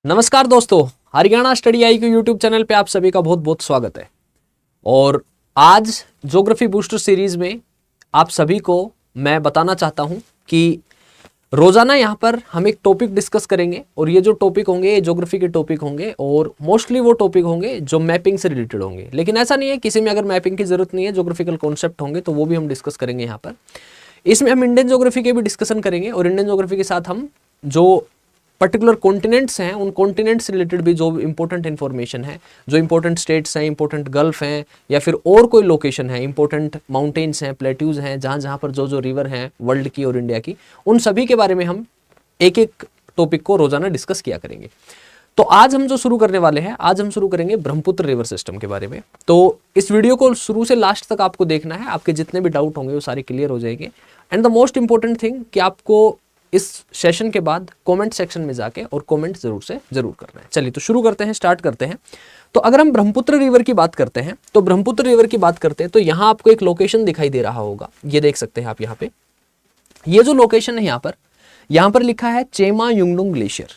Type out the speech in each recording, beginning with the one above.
नमस्कार दोस्तों, Haryana study I Q YouTube channel पे आप सभी का बहुत बहुत स्वागत है। और आज ज्योग्राफी बूस्टर सीरीज में आप सभी को मैं बताना चाहता हूं कि रोजाना यहां पर हम एक टॉपिक डिस्कस करेंगे और ये जो टॉपिक होंगे ये ज्योग्राफी के टॉपिक होंगे और मोस्टली वो टॉपिक होंगे जो मैपिंग से रिलेटेड होंगे। लेकिन ऐसा नहीं है, किसी में अगर मैपिंग की जरूरत नहीं है, ज्योग्राफिकल कॉन्सेप्ट होंगे तो वो भी हम डिस्कस करेंगे यहाँ पर। इसमें हम इंडियन ज्योग्राफी के भी डिस्कशन करेंगे और इंडियन ज्योग्राफी के साथ हम जो पर्टिकुलर कॉन्टिनेंट्स हैं उन कॉन्टिनेंट्स से रिलेटेड भी जो इंपॉर्टेंट इन्फॉर्मेशन है, जो इंपॉर्टेंट स्टेट्स हैं, इंपॉर्टेंट गल्फ हैं या फिर और कोई लोकेशन है, इंपॉर्टेंट माउंटेन्स हैं, प्लेट्यूज हैं, जहाँ जहाँ पर जो रिवर हैं वर्ल्ड की और इंडिया की, उन सभी के बारे में हम एक एक टॉपिक को रोजाना डिस्कस किया करेंगे। तो आज हम जो शुरू करने वाले हैं, आज हम शुरू करेंगे ब्रह्मपुत्र रिवर सिस्टम के बारे में। तो इस वीडियो को शुरू से लास्ट तक आपको देखना है, आपके जितने भी डाउट होंगे वो सारे क्लियर हो जाएंगे। And the most important thing कि आपको इस सेशन के बाद कमेंट सेक्शन में जाके और कमेंट जरूर से जरूर करना है। चलिए तो शुरू करते हैं, स्टार्ट करते हैं। तो अगर हम ब्रह्मपुत्र रिवर की बात करते हैं तो ब्रह्मपुत्र रिवर की बात करते हैं तो यहाँ आपको एक लोकेशन दिखाई दे रहा होगा, ये देख सकते हैं आप यहाँ पे। ये जो लोकेशन है यहाँ पर लिखा है चेमा युंगडुंग ग्लेशियर।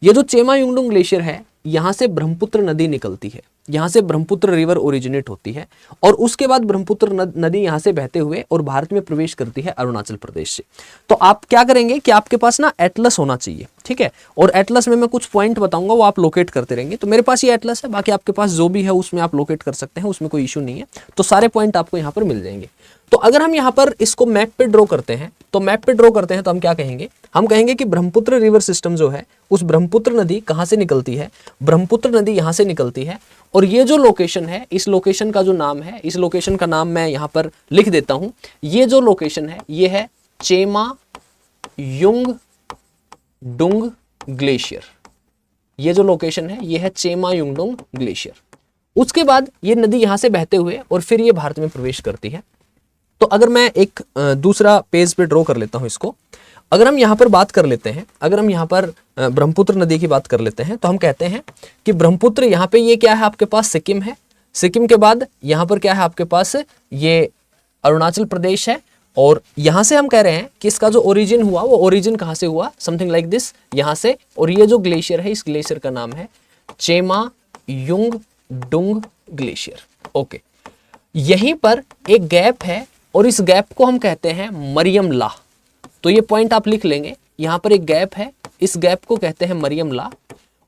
ये जो चेमा युंगडुंग ग्लेशियर है, यहाँ से ब्रह्मपुत्र नदी निकलती है, यहाँ से ब्रह्मपुत्र रिवर ओरिजिनेट होती है और उसके बाद ब्रह्मपुत्र नदी यहाँ से बहते हुए और भारत में प्रवेश करती है अरुणाचल प्रदेश से। तो आप क्या करेंगे कि आपके पास ना एटलस होना चाहिए, ठीक है। और एटलस में मैं कुछ पॉइंट बताऊंगा, वो आप लोकेट करते रहेंगे। तो मेरे पास ये एटलस है, बाकी आपके पास जो भी है उसमें आप लोकेट कर सकते हैं, उसमें कोई इशू नहीं है। तो सारे पॉइंट आपको यहाँ पर मिल जाएंगे। तो अगर हम यहाँ पर इसको मैप पे ड्रॉ करते हैं तो हम क्या कहेंगे, हम कहेंगे कि ब्रह्मपुत्र रिवर सिस्टम जो है, उस ब्रह्मपुत्र नदी कहाँ से निकलती है, ब्रह्मपुत्र नदी यहाँ से निकलती है। और ये जो लोकेशन है, इस लोकेशन का जो नाम है, इस लोकेशन का नाम मैं यहाँ पर लिख देता हूँ। ये जो लोकेशन है ये है चेमा युंगडुंग ग्लेशियर। ये जो लोकेशन है ये है चेमा युंगडुंग ग्लेशियर। उसके बाद ये नदी यहाँ से बहते हुए और फिर ये भारत में प्रवेश करती है। तो अगर मैं एक दूसरा पेज पे ड्रॉ कर लेता हूँ इसको, अगर हम यहाँ पर बात कर लेते हैं, अगर हम यहाँ पर ब्रह्मपुत्र नदी की बात कर लेते हैं तो हम कहते हैं कि ब्रह्मपुत्र यहाँ पे ये क्या है, आपके पास सिक्किम है। सिक्किम के बाद यहाँ पर क्या है, आपके पास ये अरुणाचल प्रदेश है। और यहाँ से हम कह रहे हैं कि इसका जो ओरिजिन हुआ वो ओरिजिन कहाँ से हुआ, समथिंग लाइक दिस, यहाँ से। और ये जो ग्लेशियर है, इस ग्लेशियर का नाम है चेमा युंगडुंग ग्लेशियर। ओके, यहीं पर एक गैप है और इस गैप को हम कहते हैं मरियम ला। तो ये पॉइंट आप लिख लेंगे, यहाँ पर एक गैप है, इस गैप को कहते हैं मरियम ला।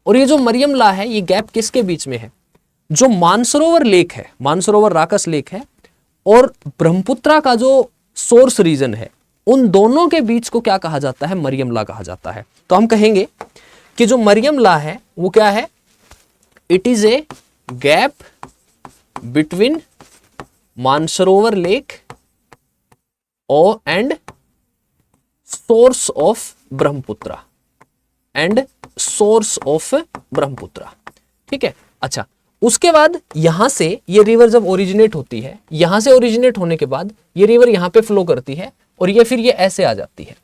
और ये जो मरियम ला है, ये गैप किसके बीच में है, जो मानसरोवर लेक है, मानसरोवर राकस लेक है और ब्रह्मपुत्रा का जो सोर्स रीजन है, उन दोनों के बीच को क्या कहा जाता है, मरियम ला कहा जाता है। तो हम कहेंगे कि जो मरियम ला है वो क्या है, it is a gap between Mansarovar lake and source of Brahmaputra ठीक है। अच्छा, उसके बाद यहां से ये रिवर जब ओरिजिनेट होती है, यहां से ओरिजिनेट होने के बाद ये रिवर यहां पे फ्लो करती है और ये फिर ये ऐसे आ जाती है।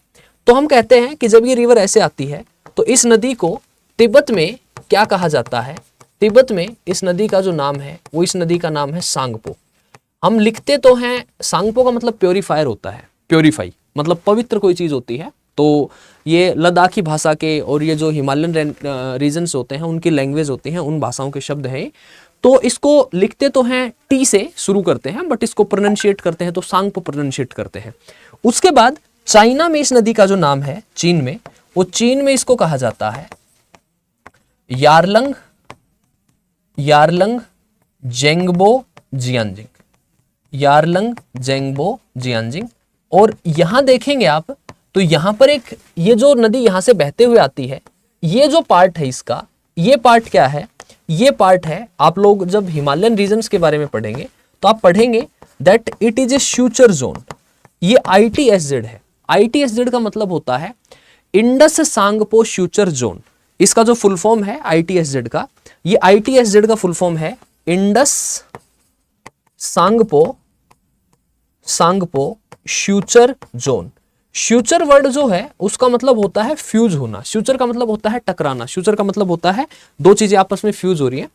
तो हम कहते हैं कि जब ये रिवर ऐसे आती है तो इस नदी को तिब्बत में क्या कहा जाता है, तिब्बत में इस नदी का जो नाम है वो, इस नदी का नाम है सांगपो। हम लिखते तो हैं, सांगपो का मतलब प्योरीफायर होता है, प्योरीफाई मतलब पवित्र कोई चीज होती है। तो ये लद्दाखी भाषा के और ये जो हिमालयन रीजन्स होते हैं उनकी लैंग्वेज होती हैं, उन भाषाओं के शब्द हैं। तो इसको लिखते तो हैं टी से शुरू करते हैं, बट इसको प्रोनाउंशिएट करते हैं तो सांगपो प्रोनाउंशिएट करते हैं। उसके बाद चाइना में इस नदी का जो नाम है, चीन में, वो चीन में इसको कहा जाता है यारलंग जेंगबो जियांजिंग, यारलंग जेंगबो जियांजिंग। और यहां देखेंगे आप तो यहां पर एक, ये जो नदी यहां से बहते हुए आती है, ये जो पार्ट है इसका, ये पार्ट क्या है, ये पार्ट है, आप लोग जब हिमालयन रीजन्स के बारे में पढ़ेंगे तो आप पढ़ेंगे that it is a future zone. ये ITSZ है। ITSZ का मतलब होता है इंडस सांगपो फ्यूचर जोन। इसका जो फुल फॉर्म है ITSZ का, ये ITSZ का फुल फॉर्म है Indus Tsangpo future zone. Future word जो है उसका मतलब होता है फ्यूज होना, फ्यूचर का मतलब होता है टकराना, फ्यूचर का मतलब होता है दो चीजें आपस में फ्यूज हो रही हैं।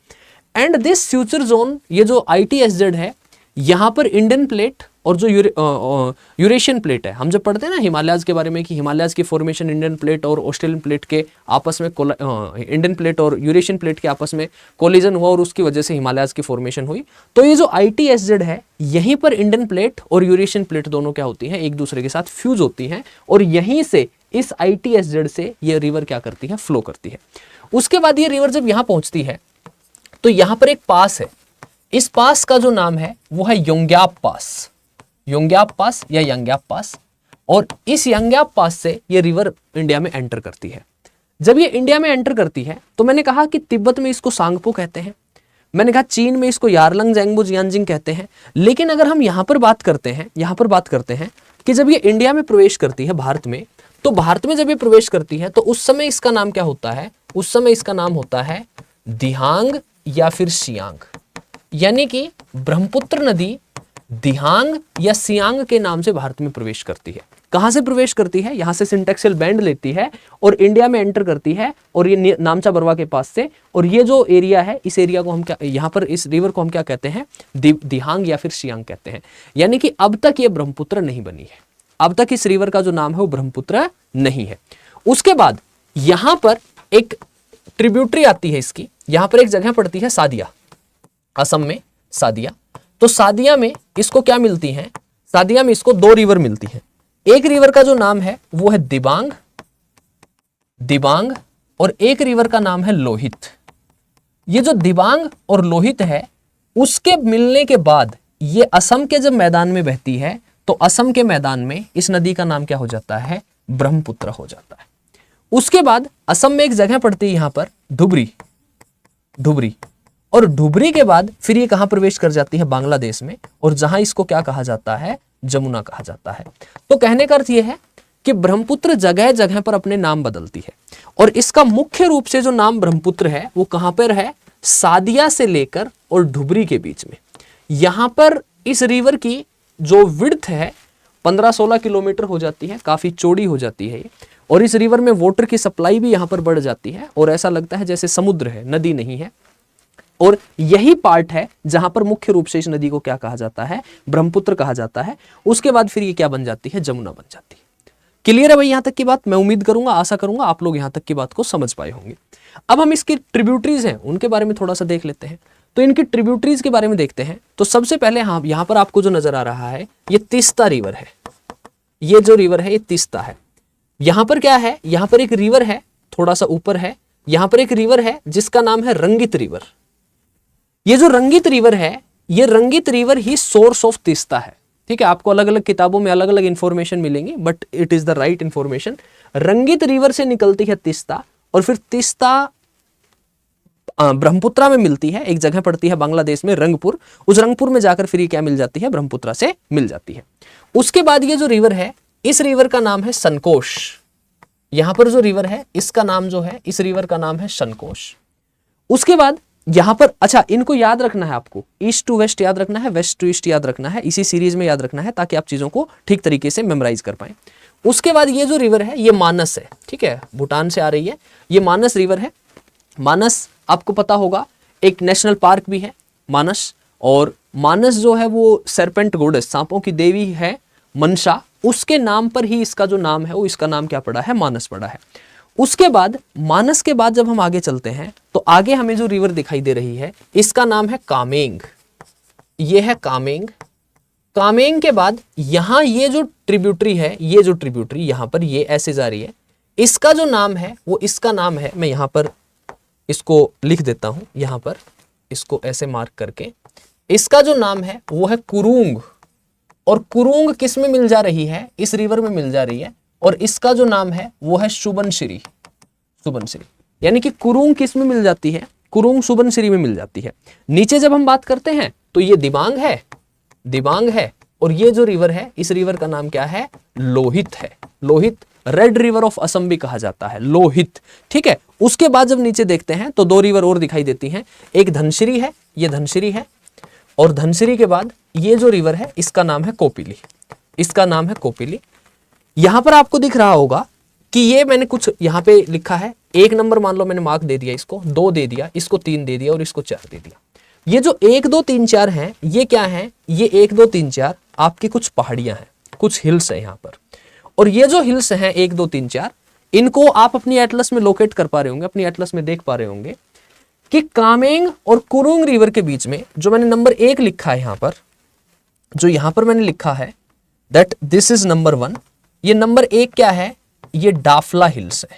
एंड दिस फ्यूचर जोन, ये जो ITSZ है, यहां पर इंडियन प्लेट और जो यूरेशियन प्लेट है, हम जब पढ़ते हैं ना हिमालयाज के बारे में कि हिमालयाज की फॉर्मेशन इंडियन प्लेट और ऑस्ट्रेलियन प्लेट के आपस में इंडियन प्लेट और यूरेशियन प्लेट के आपस में कोलिजन हुआ और उसकी वजह से हिमालयाज की फॉर्मेशन हुई। तो ये जो ITSZ है, यहीं पर इंडियन प्लेट और यूरेशियन प्लेट दोनों क्या होती हैं, एक दूसरे के साथ फ्यूज होती हैं और यहीं से इस ITSZ से ये रिवर क्या करती है, फ्लो करती है। उसके बाद ये रिवर जब यहां पहुंचती है तो यहां पर एक पास है, इस पास का जो नाम है वो है योंग्याप पास, योंग्याप पास या यंग्याप पास। और इस यंग्याप पास से ये रिवर इंडिया में एंटर करती है। जब ये इंडिया में एंटर करती है तो मैंने कहा कि तिब्बत में इसको सांगपो कहते हैं, मैंने कहा चीन में इसको यारलंग ज़ेंगबो जियांजिंग कहते हैं। लेकिन अगर हम यहां पर बात करते हैं कि जब ये इंडिया में प्रवेश करती है भारत में, तो भारत में जब ये प्रवेश करती है तो उस समय इसका नाम क्या होता है, उस समय इसका नाम होता है दिहांग या फिर सियांग, यानी कि ब्रह्मपुत्र नदी दिहांग या सियांग के नाम से भारत में प्रवेश करती है। कहां से प्रवेश करती है, यहां से सिंटेक्सियल बैंड लेती है और इंडिया में एंटर करती है, और ये नामचा बरवा के पास से। और ये जो एरिया है, इस एरिया को हम क्या, यहां पर इस रिवर को हम क्या कहते हैं, दिहांग या फिर सियांग कहते हैं। यानी कि अब तक ये ब्रह्मपुत्र नहीं बनी है, अब तक इस रिवर का जो नाम है वो ब्रह्मपुत्र नहीं है। उसके बाद यहां पर एक ट्रिब्यूटरी आती है इसकी, यहां पर एक जगह पड़ती है सादिया, असम में सादिया। तो सादिया में इसको क्या मिलती है, सादिया में इसको दो रिवर मिलती हैं। एक रिवर का जो नाम है वो है दिबांग, दिबांग, और एक रिवर का नाम है लोहित। ये जो दिबांग और लोहित है, उसके मिलने के बाद ये असम के जब मैदान में बहती है तो असम के मैदान में इस नदी का नाम क्या हो जाता है, ब्रह्मपुत्र हो जाता है। उसके बाद असम में एक जगह पड़ती है यहां पर धुबरी, धुबरी, और धुबरी के बाद फिर ये कहां प्रवेश कर जाती है, बांग्लादेश में, और जहां इसको क्या कहा जाता है, जमुना कहा जाता है। तो कहने का अर्थ यह है कि ब्रह्मपुत्र जगह जगह पर अपने नाम बदलती है, और इसका मुख्य रूप से जो नाम ब्रह्मपुत्र है वो कहां पर है, सादिया से लेकर और धुबरी के बीच में। यहां पर इस रिवर की जो विड्थ है 15-16 किलोमीटर हो जाती है, काफी चौड़ी हो जाती है ये, और इस रिवर में वाटर की सप्लाई भी यहां पर बढ़ जाती है और ऐसा लगता है जैसे समुद्र है, नदी नहीं है। और यही पार्ट है जहां पर मुख्य रूप से इस नदी को क्या कहा जाता है, ब्रह्मपुत्र कहा जाता है। उसके बाद फिर ये क्या बन जाती है, जमुना बन जाती है। क्लियर है भाई यहां तक की बात? मैं उम्मीद करूंगा, आशा करूंगा आप लोग यहां तक की बात को समझ पाए होंगे। अब हम इसकी ट्रिब्यूटरीज हैं उनके बारे में थोड़ा सा देख लेते हैं। तो इनकी ट्रिब्यूटरीज के बारे में देखते हैं। तो सबसे पहले हाँ, यहां पर आपको जो नजर आ रहा है ये तीस्ता रिवर है। ये जो रिवर है ये तीस्ता है। यहां पर क्या है, यहां पर एक रिवर है, थोड़ा सा ऊपर है, यहां पर एक रिवर है जिसका नाम है रंगित रिवर। ये जो रंगित रिवर है, ये रंगित रिवर ही सोर्स ऑफ तीस्ता है। ठीक है, आपको अलग अलग किताबों में अलग अलग इंफॉर्मेशन मिलेंगी, but it is the right information. Rangit river से निकलती है तीस्ता, और फिर तीस्ता ब्रह्मपुत्रा में मिलती है, एक जगह पड़ती है बांग्लादेश में रंगपुर, उस रंगपुर में जाकर फिर ये क्या मिल जाती है, ब्रह्मपुत्रा से मिल जाती है। उसके बाद ये जो रिवर है, इस रिवर का नाम है सनकोश। यहां पर जो रिवर है इसका नाम जो है, इस रिवर का नाम है सनकोश। उसके बाद यहां पर, अच्छा इनको याद रखना है आपको, ईस्ट टू वेस्ट याद रखना है, वेस्ट टू ईस्ट याद रखना है, इसी सीरीज में याद रखना है ताकि आप चीजों को ठीक तरीके से मेमोराइज कर पाएं। उसके बाद ये जो रिवर है ये मानस है, ठीक है, भूटान से आ रही है, ये मानस रिवर है। मानस आपको पता होगा एक नेशनल पार्क भी है मानस, और मानस जो है वो सरपेंट गॉडेस, सांपों की देवी है मनसा, उसके नाम पर ही इसका जो नाम है वो, इसका नाम क्या पड़ा है, मानस पड़ा है। उसके बाद मानस के बाद जब हम आगे चलते हैं तो आगे हमें जो रिवर दिखाई दे रही है इसका नाम है कामेंग। ये है कामेंग। कामेंग के बाद यहां ये जो ट्रिब्यूटरी है, ये जो ट्रिब्यूटरी यहां पर ये ऐसे जा रही है, इसका जो नाम है वो, इसका नाम है, मैं यहां पर इसको लिख देता हूं, यहां पर इसको ऐसे मार्क करके, इसका जो नाम है वो है कुरुंग। और कुरुंग किस में मिल जा रही है, इस रिवर में मिल जा रही है, और इसका जो नाम है वो है सुबनसिरी। सुबनसिरी यानी कि कुरुंग किस में मिल जाती है, कुरुंग सुबनसिरी में मिल जाती है। नीचे जब हम बात करते हैं तो ये दिबांग है, दिबांग है, और ये जो रिवर है इस रिवर का नाम क्या है, लोहित है। Lohit, red river of Assam भी कहा जाता है, लोहित। ठीक है, उसके बाद जब नीचे देखते हैं तो दो रिवर और दिखाई देती हैं, एक धनसिरी है, ये धनसिरी है, और धनसिरी के बाद ये जो रिवर है इसका नाम है कोपिली, इसका नाम है कोपिली। यहां पर आपको दिख रहा होगा कि ये मैंने कुछ यहां पे लिखा है, 1 नंबर मान लो मैंने मार्क दे दिया, इसको 2 दे दिया, इसको 3 दे दिया और इसको 4 दे दिया। ये जो 1 2 3 4 हैं ये क्या है, ये 1 2 3 4 आपकी कुछ पहाड़ियां हैं, कुछ हिल्स है यहाँ पर, और ये जो हिल्स हैं 1 2 3 4, इनको आप अपनी एटलस में लोकेट कर पा रहे होंगे, अपनी एटलस में देख पा रहे होंगे कि कामेंग और कुरुंग रिवर के बीच में जो मैंने नंबर 1 लिखा है यहाँ पर, जो यहाँ पर मैंने लिखा है दैट दिस इज नंबर 1, ये नंबर 1 क्या है, ये डाफला हिल्स है,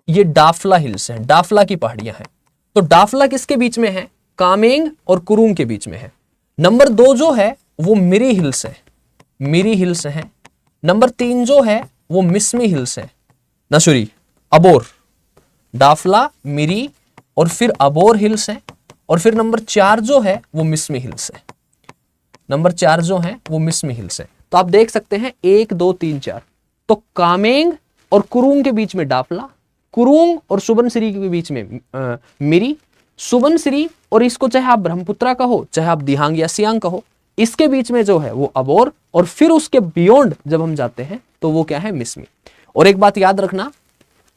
ये डाफला हिल्स है, डाफला की पहाड़ियां हैं। तो डाफला किसके बीच में है, कामेंग और कुरुंग के बीच में है। नंबर 2 जो है वो मिरी हिल्स है, मिरी हिल्स है। नंबर 3 जो है वो मिस्मी हिल्स है, ना सॉरी अबोर, डाफला, मिरी और फिर अबोर हिल्स है, और फिर नंबर 4 जो है वो मिस्मी हिल्स है, नंबर 4 जो है वो मिस्मी हिल्स है। तो आप देख सकते हैं 1 2 3 4, तो कामेंग और कुरुंग के बीच में डाफला, कुरुंग और सुबनसिरी के बीच में मिरी, सुबनसिरी और इसको चाहे आप ब्रह्मपुत्रा कहो, चाहे आप दिहांग या सियांग कहो, इसके बीच में जो है वो अबोर, और फिर उसके बियॉन्ड जब हम जाते हैं तो वो क्या है, मिस्मी। और एक बात याद रखना,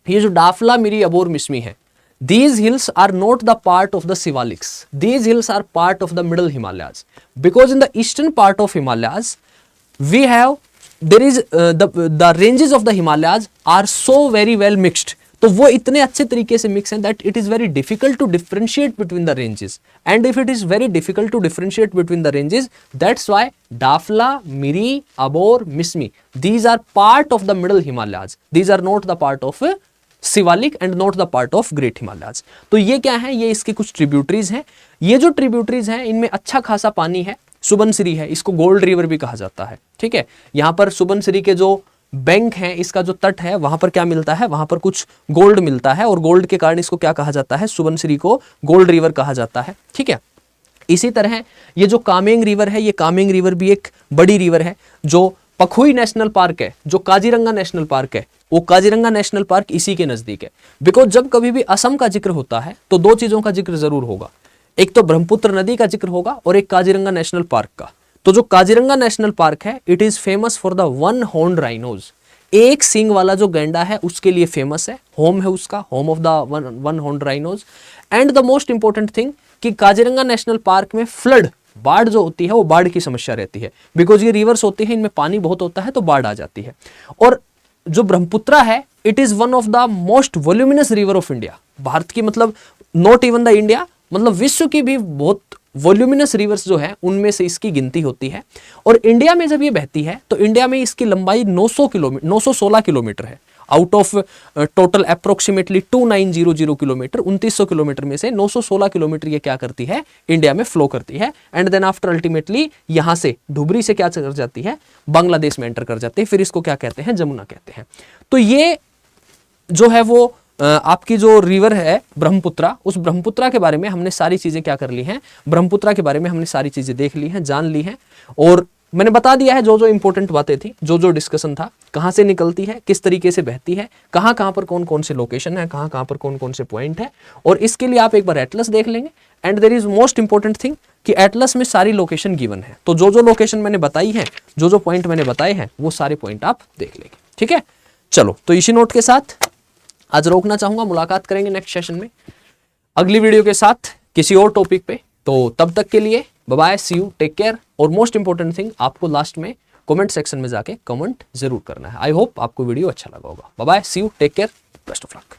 ये जो डाफला, मिरी, अबोर, मिस्मी है, these hills are not the part of the Sivaliks, these hills are part of the middle Himalayas, because in the eastern part of Himalayas we have, there is the ranges of the Himalayas are so very well mixed, तो वो इतने अच्छे तरीके से mix हैं that it is very difficult to differentiate between the ranges, and if it is very difficult to differentiate between the ranges, that's why Dafla, Miri, Abor, Mismi, these are part of the middle Himalayas, these are not the part of Shivalik and not the part of great Himalayas. तो ये क्या है, ये इसके कुछ tributaries हैं। ये जो ट्रिब्यूटरीज हैं इनमें अच्छा खासा पानी है। सुबनसिरी है, इसको गोल्ड रिवर भी कहा जाता है, ठीक है। यहाँ पर सुबनसिरी के जो बैंक है, इसका जो तट है, वहां पर क्या मिलता है, वहां पर कुछ गोल्ड मिलता है, और गोल्ड के कारण इसको क्या कहा जाता है, सुबनसिरी को गोल्ड रिवर कहा जाता है, ठीक है। इसी तरह ये जो कामेंग रिवर है, ये कामेंग रिवर भी एक बड़ी रिवर है। जो पखुई नेशनल पार्क है, जो काजीरंगा नेशनल पार्क है, वो काजीरंगा नेशनल पार्क इसी के नजदीक है। बिकॉज जब कभी भी असम का जिक्र होता है तो 2 चीजों का जिक्र जरूर होगा, एक तो ब्रह्मपुत्र नदी का जिक्र होगा और एक काजीरंगा नेशनल पार्क का। तो जो काजीरंगा नेशनल पार्क है, it is famous for the 1 horn rhinos, एक सींग वाला जो गैंडा है उसके लिए फेमस है, होम है उसका, home of the 1 horn rhinos. And the most important thing कि काजीरंगा नेशनल पार्क में फ्लड, बाढ़ जो होती है वो बाढ़ की समस्या रहती है, बिकॉज ये रिवर्स होती है, इनमें पानी बहुत होता है तो बाढ़ आ जाती है। और जो ब्रह्मपुत्रा है, it is one of the most voluminous river of India, Bharat की मतलब नॉट इवन द इंडिया, मतलब विश्व की भी बहुत वॉल्यूमिनस रिवर्स जो है उनमें से इसकी गिनती होती है। और इंडिया में जब ये बहती है तो इंडिया में इसकी लंबाई 916 किलोमीटर है, out of total approximately 2900 kilometre, 2900 kilometre में से 916 किलोमीटर ये क्या करती है, इंडिया में फ्लो करती है। एंड देन आफ्टर अल्टीमेटली यहां से धुबरी से क्या कर जाती है, बांग्लादेश में एंटर कर जाती है, फिर इसको क्या कहते हैं, जमुना कहते हैं। तो ये जो है वो आपकी जो रिवर है ब्रह्मपुत्रा, उस ब्रह्मपुत्रा के बारे में हमने सारी चीजें क्या कर ली हैं, ब्रह्मपुत्रा के बारे में हमने सारी चीजें देख ली हैं, जान ली हैं, और मैंने बता दिया है जो जो इंपॉर्टेंट बातें थी, जो जो डिस्कशन था, कहाँ से निकलती है, किस तरीके से बहती है, कहाँ कहाँ पर कौन कौन से लोकेशन है, कहाँ कहाँ पर कौन कौन से पॉइंट है। और इसके लिए आप एक बार एटलस देख लेंगे। And there is most important thing कि एटलस में सारी लोकेशन गिवन है, तो जो जो लोकेशन मैंने बताई है, जो जो पॉइंट मैंने बताए हैं, वो सारे पॉइंट आप देख लेंगे, ठीक है। चलो, तो इसी नोट के साथ आज रोकना चाहूंगा, मुलाकात करेंगे नेक्स्ट सेशन में अगली वीडियो के साथ किसी और टॉपिक पे। तो तब तक के लिए bye bye, see you, take care. और मोस्ट इंपॉर्टेंट थिंग, आपको लास्ट में कमेंट सेक्शन में जाके कमेंट जरूर करना है। आई होप आपको वीडियो अच्छा लगा होगा। Bye bye, see you, take care, best of luck.